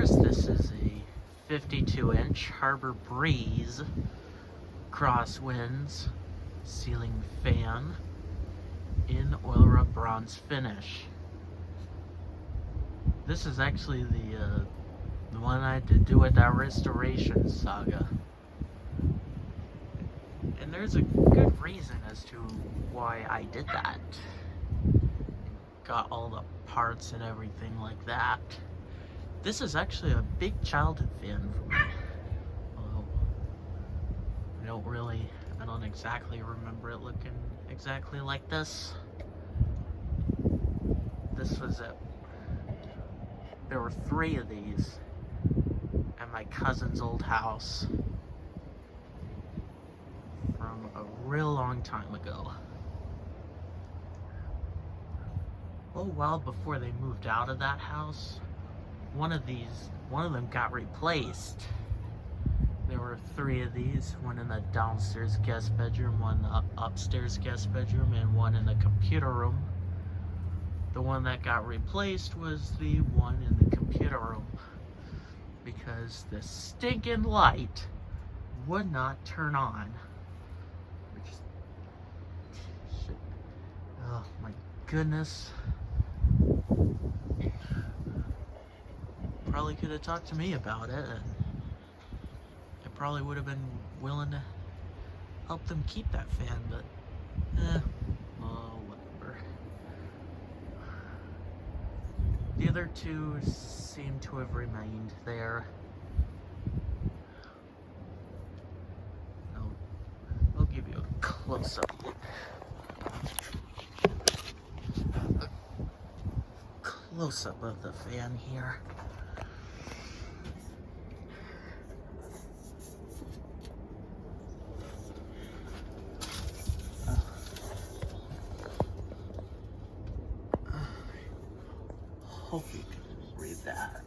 course, this is a 52-inch Harbor Breeze Crosswinds ceiling fan in oil rub bronze finish. This is actually the one I had to do with that restoration saga. And there's a good reason as to why I did that. Got all the parts and everything like that. This is actually a big childhood fan for me. Although I don't exactly remember it looking exactly like this. This was it. There were 3 of these at my cousin's old house from a real long time ago. A little while before they moved out of that house, one of them got replaced. There were 3 of these, one in the downstairs guest bedroom, one in the upstairs guest bedroom, and one in the computer room. The one that got replaced was the one in the computer room because the stinking light would not turn on. Oh my goodness. Probably could have talked to me about it, and I probably would have been willing to help them keep that fan, but oh, whatever. The other 2 seem to have remained there. I'll give you a close-up look. A close-up of the fan here. Hope you can read that.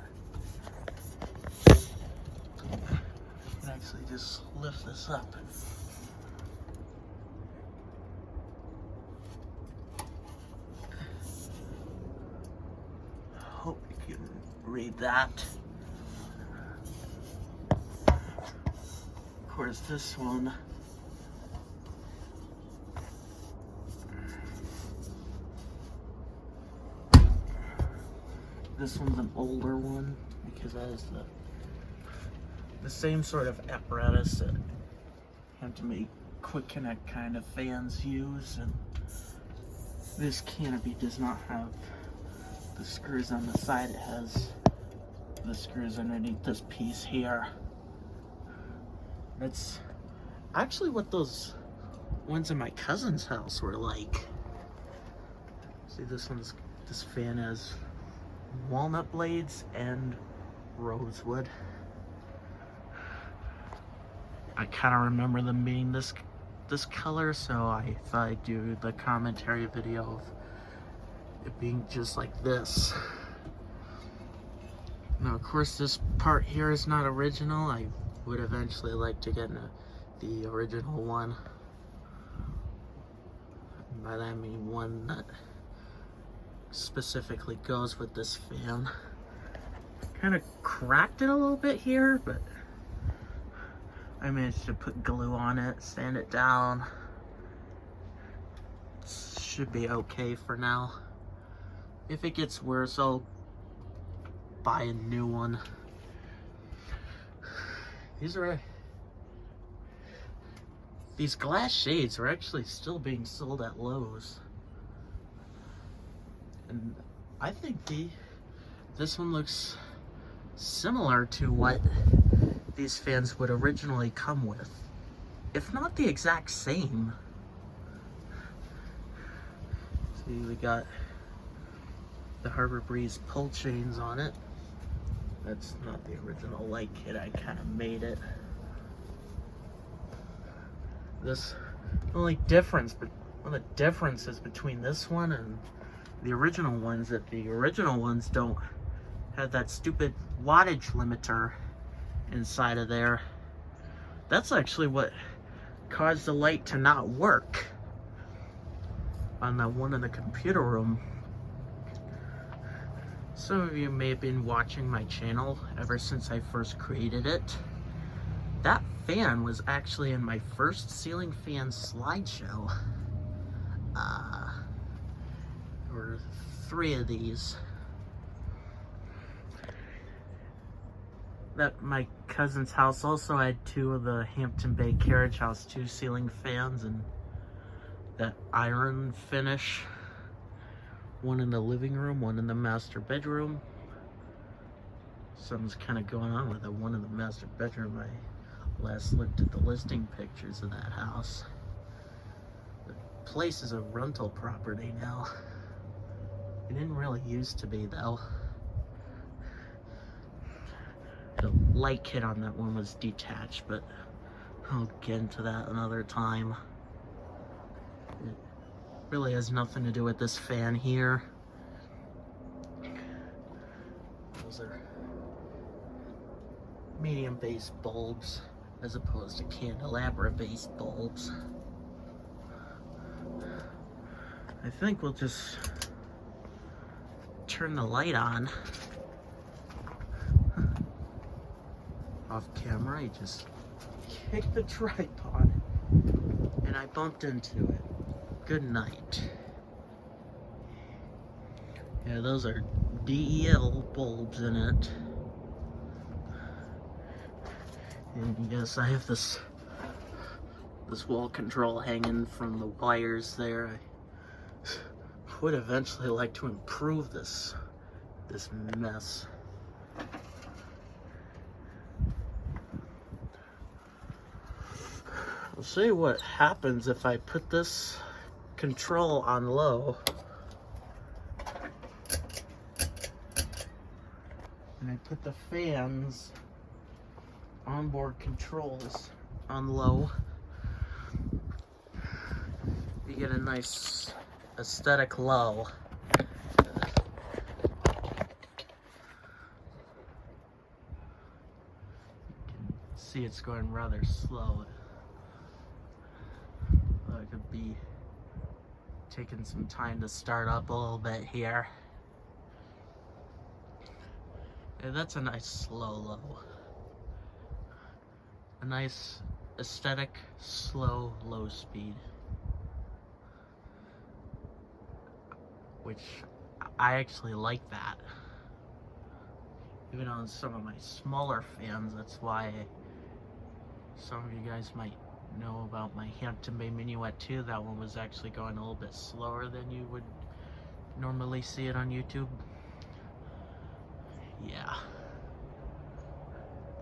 I can actually just lift this up. Hope you can read that. Of course, this one. This one's an older one because that is the same sort of apparatus that have to make quick connect kind of fans use, and this canopy does not have the screws on the side. It has the screws underneath this piece here. That's actually what those ones in my cousin's house were like. See, this fan has walnut blades and rosewood. I kind of remember them being this color, so I thought I'd do the commentary video of it being just like this. Now, of course, this part here is not original. I would eventually like to get the original one. By that I mean one that specifically goes with this fan. Kind of cracked it a little bit here, but I managed to put glue on it, sand it down. Should be okay for now. If it gets worse, I'll buy a new one. These glass shades are actually still being sold at Lowe's. And I think this one looks similar to what these fans would originally come with, if not the exact same. See, we got the Harbor Breeze pull chains on it. That's not the original light kit, I kind of made it. The only difference, one of the differences between this one and the original ones, that the original ones don't have that stupid wattage limiter inside of there. That's actually what caused the light to not work on the one in the computer room. Some of you may have been watching my channel ever since I first created it. That fan was actually in my first ceiling fan slideshow. There were 3 of these. That my cousin's house also had 2 of the Hampton Bay Carriage House 2 ceiling fans, and that iron finish. 1 in the living room, 1 in the master bedroom. Something's kind of going on with the one in the master bedroom. I last looked at the listing pictures of that house. The place is a rental property now. It didn't really used to be though. The light kit on that one was detached, but I'll get into that another time. It really has nothing to do with this fan here. Those are medium base bulbs as opposed to candelabra based bulbs. I think we'll just turn the light on. Off camera, I just kicked the tripod and I bumped into it. Good night. Yeah, those are DEL bulbs in it. And yes, I have this wall control hanging from the wires there. I would eventually like to improve this mess. I'll show you what happens if I put this control on low. And I put the fans onboard controls on low. You get a nice aesthetic low. You can see it's going rather slow. I could be taking some time to start up a little bit here. Yeah, that's a nice slow low. A nice aesthetic slow low speed, which I actually like that. Even on some of my smaller fans, that's why some of you guys might know about my Hampton Bay Minuet 2. That one was actually going a little bit slower than you would normally see it on YouTube. Yeah.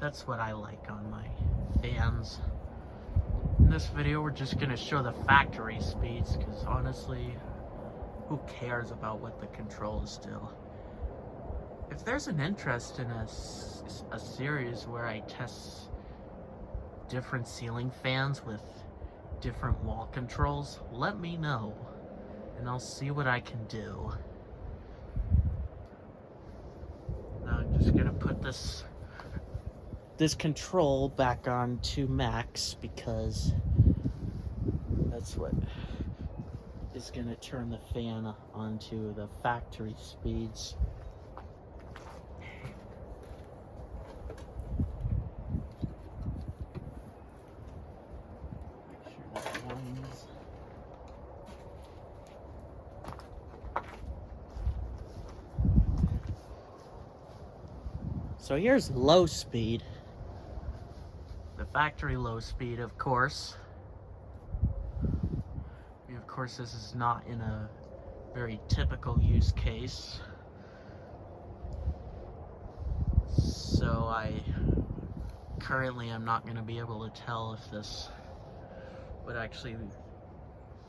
That's what I like on my fans. In this video, we're just gonna show the factory speeds, because honestly, who cares about what the controls do? If there's an interest in a series where I test different ceiling fans with different wall controls, let me know, and I'll see what I can do. Now I'm just gonna put this control back on to max, because that's what is going to turn the fan onto the factory speeds. Make sure that lines. So here's low speed. The factory low speed, of course. Of course, this is not in a very typical use case. So currently I'm not going to be able to tell if this would actually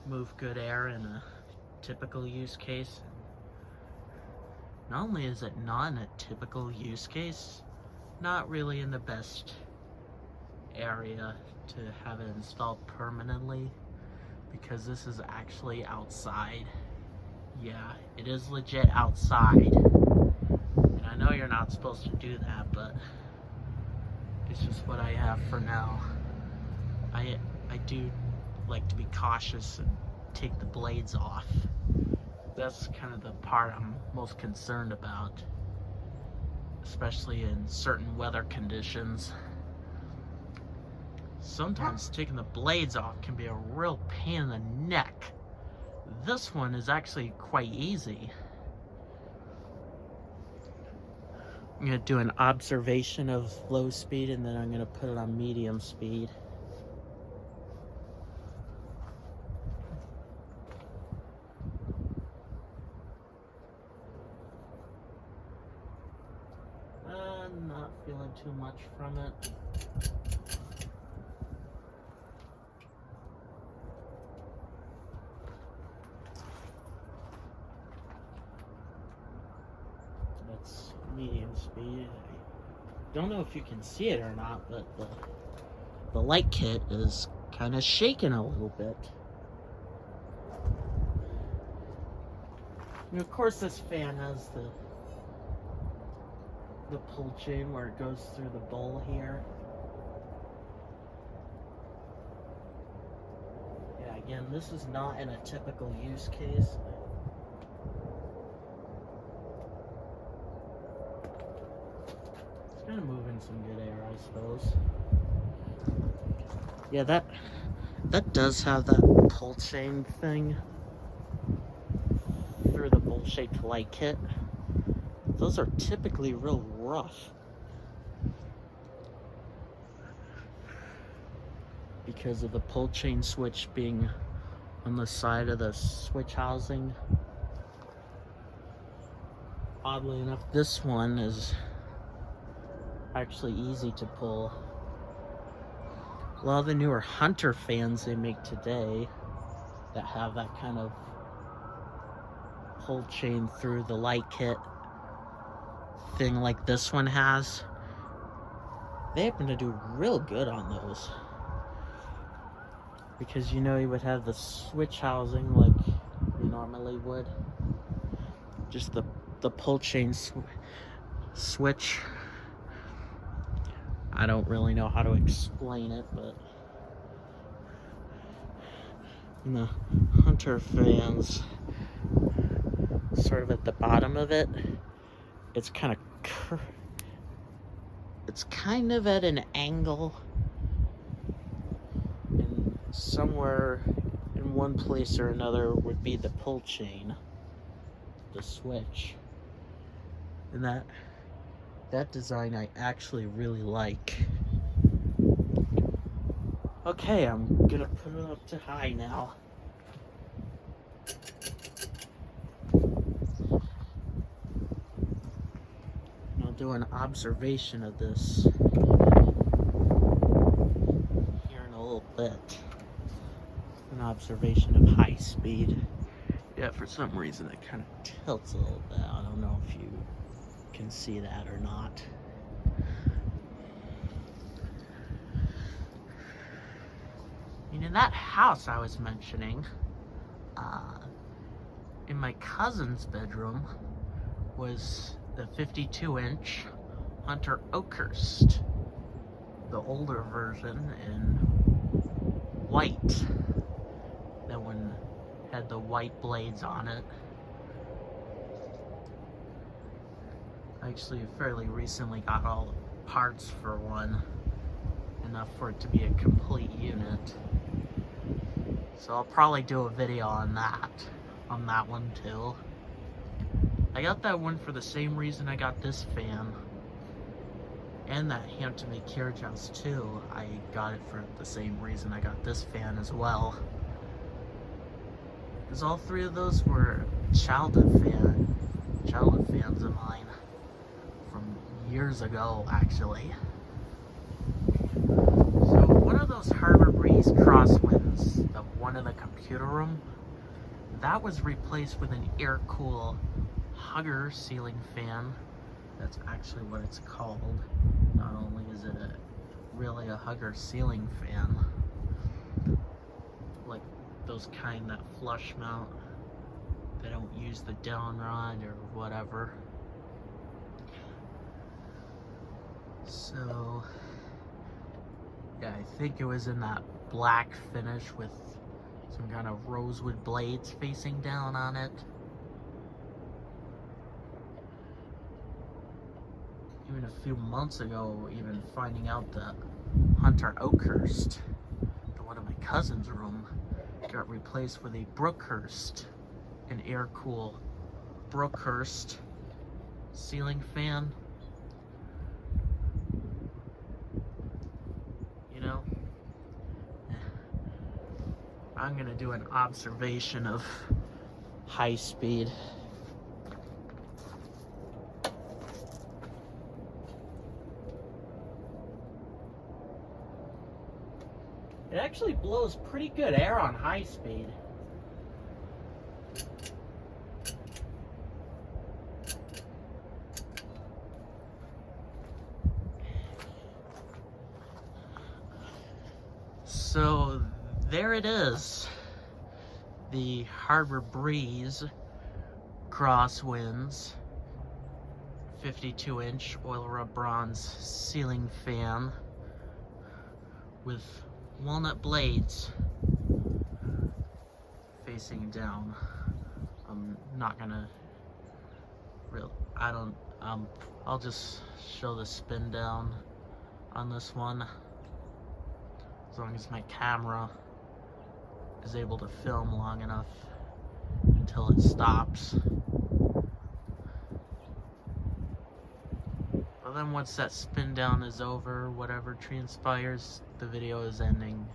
move good air in a typical use case. Not only is it not in a typical use case, not really in the best area to have it installed permanently, because this is actually outside. Yeah, it is legit outside. And I know you're not supposed to do that, but it's just what I have for now. I do like to be cautious and take the blades off. That's kind of the part I'm most concerned about. especially in certain weather conditions. Sometimes taking the blades off can be a real pain in the neck. This one is actually quite easy. I'm going to do an observation of low speed, and then I'm going to put it on medium speed. Not feeling too much from it. That's medium speed. I don't know if you can see it or not, but the light kit is kind of shaking a little bit. And of course this fan has the pull chain where it goes through the bowl here. Yeah, again, this is not in a typical use case. It's kind of moving some good air, I suppose. Yeah, that does have that pull chain thing through the bowl-shaped light kit. Those are typically real rough because of the pull chain switch being on the side of the switch housing. Oddly enough, this one is actually easy to pull. A lot of the newer Hunter fans they make today that have that kind of pull chain through the light kit thing like this one has, they happen to do real good on those. Because you know you would have the switch housing like you normally would. Just the pull chain switch. I don't really know how to explain it, but in the Hunter fans, sort of at the bottom of it, it's kind of at an angle, and somewhere in one place or another would be the pull chain, the switch, and that design I actually really like. Okay, I'm gonna put it up to high now. Do an observation of this here in a little bit. An observation of high speed. Yeah, for some reason it kind of tilts a little bit. I don't know if you can see that or not. And in that house I was mentioning, in my cousin's bedroom was the 52-inch Hunter Oakhurst, the older version in white. That one had the white blades on it. I actually fairly recently got all the parts for one, enough for it to be a complete unit. So I'll probably do a video on that one too. I got that one for the same reason I got this fan. And that hand-to-make carriage house too. I got it for the same reason I got this fan as well. Because all three of those were childhood fans of mine. From years ago, actually. So one of those Harbor Breeze Crosswinds, the one in the computer room, that was replaced with an air-cool Hugger ceiling fan. That's actually what it's called. Not only is it really a Hugger ceiling fan, like those kind that flush mount. They don't use the down rod or whatever. So yeah, I think it was in that black finish with some kind of rosewood blades facing down on it. even a few months ago, even finding out that Hunter Oakhurst, the one of my cousin's room, got replaced with a Brookhurst, an air-cool Brookhurst ceiling fan. You know, I'm gonna do an observation of high speed. It actually blows pretty good air on high speed. So there it is, the Harbor Breeze Crosswinds 52-inch oil rub bronze ceiling fan with walnut blades facing down. I'm not gonna I'll just show the spin down on this one, as long as my camera is able to film long enough until it stops. But then once that spin down is over, whatever transpires, the video is ending.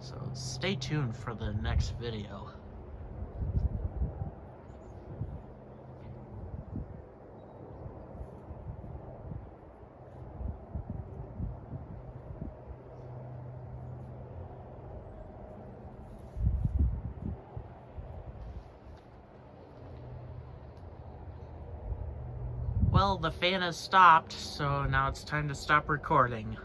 So stay tuned for the next video. Well, the fan has stopped, so now it's time to stop recording.